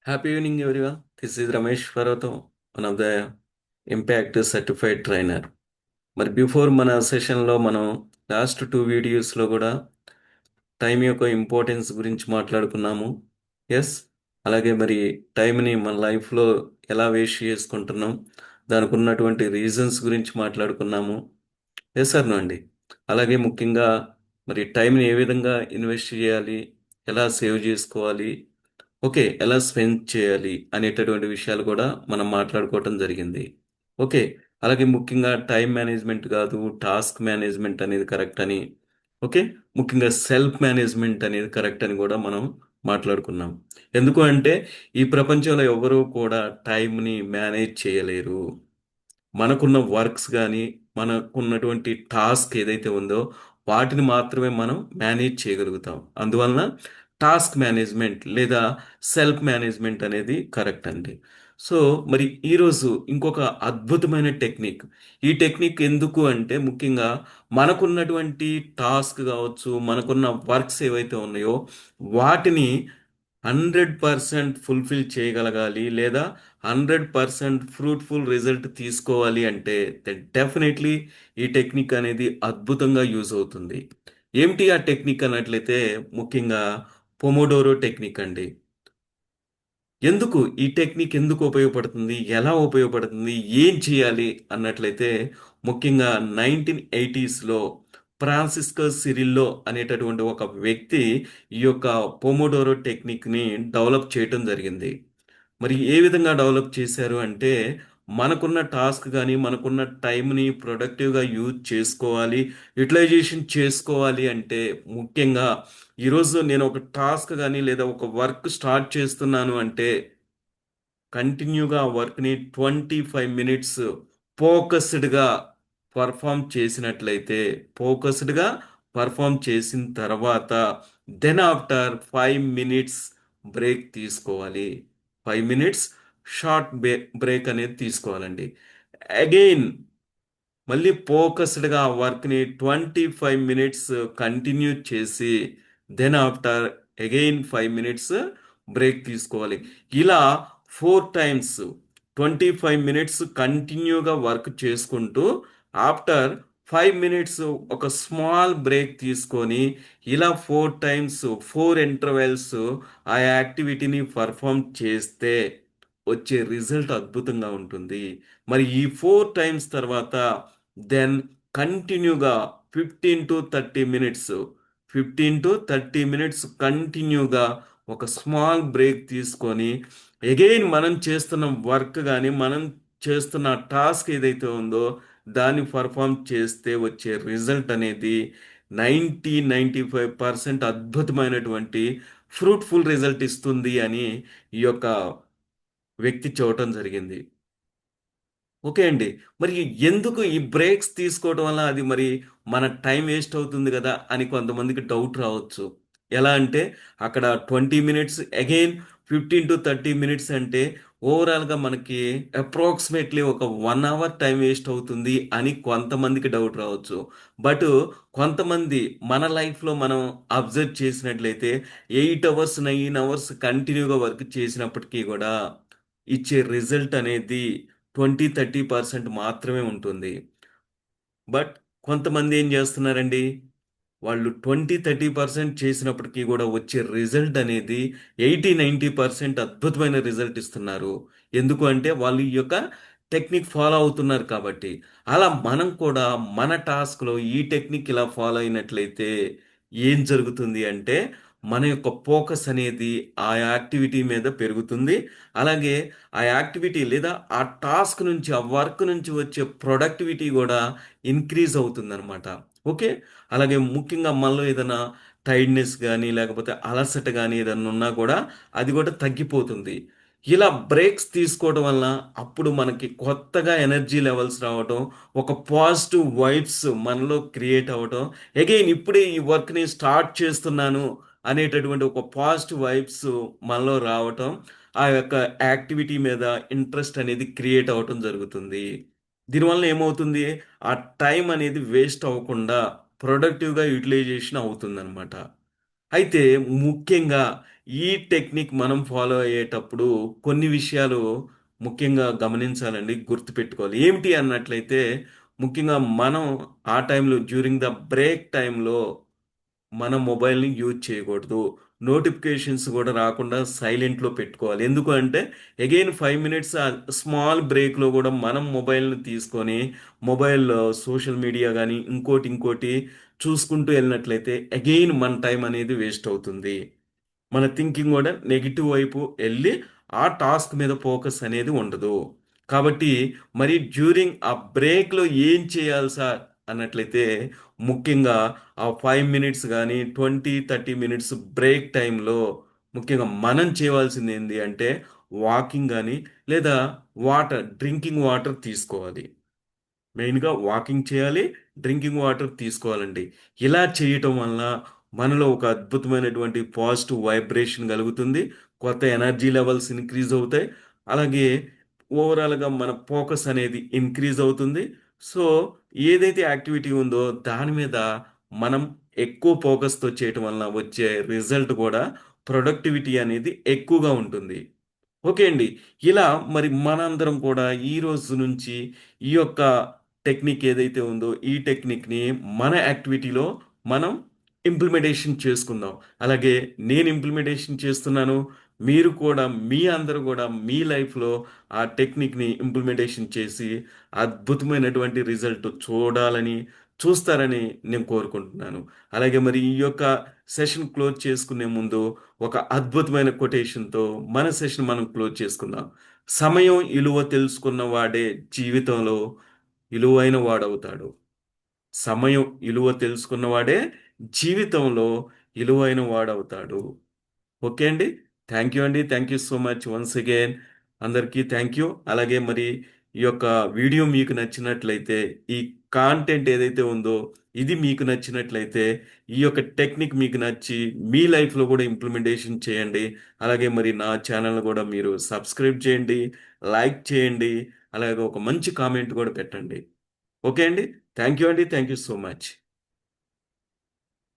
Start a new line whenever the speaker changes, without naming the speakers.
Happy evening, everyone. This is Ramesh Farwato, one of the Impact Certified Trainer. మరి before మన సెషన్లో మనం last two వీడియోస్లో కూడా టైం యొక్క ఇంపార్టెన్స్ గురించి మాట్లాడుకున్నాము. ఎస్, అలాగే మరి టైంని మన లైఫ్లో ఎలా వేస్ట్ చేసుకుంటున్నాం, దానికి ఉన్నటువంటి రీజన్స్ గురించి మాట్లాడుకున్నాము. ఎస్ సార్ అండి. అలాగే ముఖ్యంగా మరి టైంని ఏ విధంగా ఇన్వెస్ట్ చేయాలి, ఎలా సేవ్ చేసుకోవాలి, ఓకే, ఎలా స్పెండ్ చేయాలి అనేటటువంటి విషయాలు కూడా మనం మాట్లాడుకోవటం జరిగింది. ఓకే, అలాగే ముఖ్యంగా టైం మేనేజ్మెంట్ కాదు, టాస్క్ మేనేజ్మెంట్ అనేది కరెక్ట్ అని, ఓకే, ముఖ్యంగా సెల్ఫ్ మేనేజ్మెంట్ అనేది కరెక్ట్ అని కూడా మనం మాట్లాడుకున్నాం. ఎందుకు అంటే ఈ ప్రపంచంలో ఎవరూ కూడా టైంని మేనేజ్ చేయలేరు. మనకున్న వర్క్స్ కానీ, మనకున్నటువంటి టాస్క్ ఏదైతే ఉందో వాటిని మాత్రమే మనం మేనేజ్ చేయగలుగుతాం. అందువలన టాస్క్ మేనేజ్మెంట్ లేదా సెల్ఫ్ మేనేజ్మెంట్ అనేది కరెక్ట్ అండి. సో మరి ఈరోజు ఇంకొక అద్భుతమైన టెక్నిక్. ఈ టెక్నిక్ ఎందుకు అంటే ముఖ్యంగా మనకున్నటువంటి టాస్క్ కావచ్చు, మనకున్న వర్క్స్ ఏవైతే ఉన్నాయో వాటిని 100% ఫుల్ఫిల్ చేయగలగాలి, లేదా 100% ఫ్రూట్ఫుల్ రిజల్ట్ తీసుకోవాలి అంటే డెఫినెట్లీ ఈ టెక్నిక్ అనేది అద్భుతంగా యూజ్ అవుతుంది. ఏమిటి ఆ టెక్నిక్ అన్నట్లయితే ముఖ్యంగా పొమోడోరో టెక్నిక్ అండి. ఎందుకు ఈ టెక్నిక్ ఎందుకు ఉపయోగపడుతుంది, ఎలా ఉపయోగపడుతుంది, ఏం చేయాలి అన్నట్లయితే ముఖ్యంగా 1980స్లో ఫ్రాన్సిస్కో సిరిల్లో అనేటటువంటి ఒక వ్యక్తి ఈ యొక్క పొమోడోరో టెక్నిక్ని డెవలప్ చేయటం జరిగింది. మరి ఏ విధంగా డెవలప్ చేశారు అంటే మనకున్న టాస్క్ కానీ, మనకున్న టైంని ప్రొడక్టివ్గా యూజ్ చేసుకోవాలి, యూటిలైజేషన్ చేసుకోవాలి అంటే ముఖ్యంగా ఈరోజు నేను ఒక టాస్క్ కానీ లేదా ఒక వర్క్ స్టార్ట్ చేస్తున్నాను అంటే కంటిన్యూగా ఆ వర్క్ని 25 మినిట్స్ ఫోకస్డ్గా పర్ఫామ్ చేసినట్లయితే, ఫోకస్డ్గా పర్ఫామ్ చేసిన తర్వాత దెన్ ఆఫ్టర్ 5 మినిట్స్ బ్రేక్ తీసుకోవాలి. 5 మినిట్స్ షార్ట్ బ్రేక్ అనేది తీసుకోవాలండి. అగైన్ మళ్ళీ ఫోకస్డ్గా ఆ వర్క్ని 25 మినిట్స్ కంటిన్యూ చేసి then after again 5 minutes break తీసుకోవాలి. ఇలా 4 టైమ్స్ 25 మినిట్స్ కంటిన్యూగా వర్క్ చేసుకుంటూ ఆఫ్టర్ 5 మినిట్స్ ఒక స్మాల్ బ్రేక్ తీసుకొని ఇలా 4 టైమ్స్ 4 ఇంటర్వెల్స్ ఆ యాక్టివిటీని పర్ఫామ్ చేస్తే వచ్చే రిజల్ట్ అద్భుతంగా ఉంటుంది. మరి ఈ 4 టైమ్స్ తర్వాత దెన్ కంటిన్యూగా 15 to 30 మినిట్స్ 15 to 30 మినిట్స్ కంటిన్యూగా ఒక స్మాల్ బ్రేక్ తీసుకొని అగైన్ మనం చేస్తున్న వర్క్ కానీ, మనం చేస్తున్న టాస్క్ ఏదైతే ఉందో దాన్ని పర్ఫామ్ చేస్తే వచ్చే రిజల్ట్ అనేది 95% అద్భుతమైనటువంటి ఫ్రూట్ఫుల్ రిజల్ట్ ఇస్తుంది అని ఈ యొక్క వ్యక్తి చూడటం జరిగింది. ఓకే అండి. మరి ఎందుకు ఈ బ్రేక్స్ తీసుకోవడం వల్ల అది మరి మన టైం వేస్ట్ అవుతుంది గదా అని కొంతమందికి డౌట్ రావచ్చు. ఎలా అంటే అక్కడ 20 మినిట్స్ అగైన్ 15 to 30 మినిట్స్ అంటే ఓవరాల్‌గా మనకి అప్రాక్సిమేట్‌లీ ఒక 1 అవర్ టైం వేస్ట్ అవుతుంది అని కొంతమందికి డౌట్ రావచ్చు. బట్ కొంతమంది మన లైఫ్‌లో మనం అబ్జర్వ్ చేసినట్లయితే 8 అవర్స్, 9 అవర్స్ కంటిన్యూగా వర్క్ చేసినప్పటికీ గూడా ఇచ్చే రిజల్ట్ అనేది 20-30% మాత్రమే ఉంటుంది. బట్ కొంతమంది ఏం చేస్తున్నారండి, వాళ్ళు 20-30% చేసినప్పటికీ కూడా వచ్చే రిజల్ట్ అనేది 80-90% అద్భుతమైన రిజల్ట్ ఇస్తున్నారు. ఎందుకు అంటే వాళ్ళు ఈ యొక్క టెక్నిక్ ఫాలో అవుతున్నారు కాబట్టి. అలా మనం కూడా మన టాస్క్లో ఈ టెక్నిక్ ఇలా ఫాలో అయినట్లయితే ఏం జరుగుతుంది అంటే మన యొక్క ఫోకస్ అనేది ఆ యాక్టివిటీ మీద పెరుగుతుంది. అలాగే ఆ యాక్టివిటీ లేదా ఆ టాస్క్ నుంచి, ఆ వర్క్ నుంచి వచ్చే ప్రొడక్టివిటీ కూడా ఇంక్రీజ్ అవుతుందన్నమాట. ఓకే. అలాగే ముఖ్యంగా మనలో ఏదైనా టైర్డ్‌నెస్ గానీ, లేకపోతే అలసట గానీ ఏదన్నా ఉన్నా కూడా అది కూడా తగ్గిపోతుంది. ఇలా బ్రేక్స్ తీసుకోవడం వల్ల అప్పుడు మనకి కొత్తగా ఎనర్జీ లెవెల్స్ రావటం, ఒక పాజిటివ్ వైబ్స్ మనలో క్రియేట్ అవ్వటం, అగైన్ ఇప్పుడే ఈ వర్క్‌ని స్టార్ట్ చేస్తున్నాను అనేటటువంటి ఒక పాజిటివ్ వైబ్స్ మనలో రావటం, ఆ యొక్క యాక్టివిటీ మీద ఇంట్రెస్ట్ అనేది క్రియేట్ అవ్వటం జరుగుతుంది. దీనివల్ల ఏమవుతుంది? ఆ టైం అనేది వేస్ట్ అవ్వకుండా ప్రొడక్టివ్‌గా యుటిలైజేషన్ అవుతుందనమాట. అయితే ముఖ్యంగా ఈ టెక్నిక్ మనం ఫాలో అయ్యేటప్పుడు కొన్ని విషయాలు ముఖ్యంగా గమనించాలండి, గుర్తుపెట్టుకోవాలి. ఏమిటి అన్నట్లయితే ముఖ్యంగా మనం ఆ టైంలో డ్యూరింగ్ ద బ్రేక్ టైంలో మన మొబైల్‌ని యూజ్ చేయకూడదు. నోటిఫికేషన్స్ గూడా రాకుండా సైలెంట్‌లో పెట్టుకోవాలి. ఎందుకు అంటే అగైన్ 5 మినిట్స్ స్మాల్ బ్రేక్‌లో గూడా మనం మొబైల్‌ని తీసుకొని మొబైల్‌లో సోషల్ మీడియా గాని, ఇంకోటి చూసుకుంటూ ఎళ్ళినట్లయితే అగైన్ మన టైం అనేది వేస్ట్ అవుతుంది. మన థింకింగ్ గూడా నెగెటివ్ వైపు ఎళ్ళి, ఆ టాస్క్ మీద ఫోకస్ అనేది ఉండదు. కాబట్టి మరి డ్యూరింగ్ ఆ బ్రేక్‌లో ఏం చేయాలి సార్ అన్నట్లయితే, ముఖ్యంగా ఆ 5 మినిట్స్ గాని, 20, 30 మినిట్స్ బ్రేక్ టైమ్‌లో ముఖ్యంగా మనం చేయవలసింది ఏంది అంటే, వాకింగ్ గాని, లేదా డ్రింకింగ్ వాటర్ తీసుకోవాలి. మెయిన్‌గా వాకింగ్ చేయాలి. డ్రింకింగ్ వాటర్ తీసుకోవాలండి. ఇలా చేయటం వలన మనలో ఒక అద్భుతమైనటువంటి పాజిటివ్ వైబ్రేషన్ కలుగుతుంది. కొత్త ఎనర్జీ లెవెల్స్ ఇంక్రీజ్ అవుతాయి. అలాగే ఓవరాల్‌గా మన ఫోకస్ అనేది ఇంక్రీజ్ అవుతుంది. సో, ఏదైతే యాక్టివిటీ ఉందో దాని మీద మనం ఎక్కువ ఫోకస్‌తో చేయటం వలన వచ్చే రిజల్ట్ కూడా ప్రొడక్టివిటీ అనేది ఎక్కువగా ఉంటుంది. ఓకే అండి. ఇలా మరి మనందరం కూడా ఈ రోజు నుంచి ఈ యొక్క టెక్నిక్ ఏదైతే ఉందో, ఈ టెక్నిక్‌ని మన యాక్టివిటీలో మనం ఇంప్లిమెంటేషన్ చేసుకుందాం. అలాగే నేను ఇంప్లిమెంటేషన్ చేస్తున్నాను. మీరు కూడా మీ అందరూ గూడా మీ లైఫ్‌లో ఆ టెక్నిక్‌ని ఇంప్లిమెంటేషన్ చేసి అద్భుతమైనటువంటి రిజల్ట్ చూస్తారని నేను కోరుకుంటున్నాను. అలాగే మరి ఈ యొక్క సెషన్ క్లోజ్ చేసుకునే ముందు ఒక అద్భుతమైన కొటేషన్‌తో మన సెషన్ మనం క్లోజ్ చేసుకుందాం. సమయం ఇలువ తెలుసుకున్న వాడే జీవితంలో ఇలువైన వాడవుతాడు. సమయం ఇలువ తెలుసుకున్నవాడే జీవితంలో ఇలువైన వాడవుతాడు. ఓకే అండి. థాంక్ యూ అండి. Thank you so much once again. అందరికీ థాంక్ యూ. అలాగే మరి ఈ యొక్క వీడియో మీకు నచ్చినట్లయితే, ఈ కాంటెంట్ ఏదైతే ఉందో ఇది మీకు నచ్చినట్లయితే, ఈ యొక్క టెక్నిక్ మీకు నచ్చి మీ లైఫ్‌లో కూడా ఇంప్లిమెంటేషన్ చేయండి. అలాగే మరి నా ఛానెల్‌ని కూడా మీరు సబ్స్క్రైబ్ చేయండి, లైక్ చేయండి. అలాగే ఒక మంచి కామెంట్ కూడా పెట్టండి. ఓకే అండి. థాంక్ యూ అండి. Thank you so much.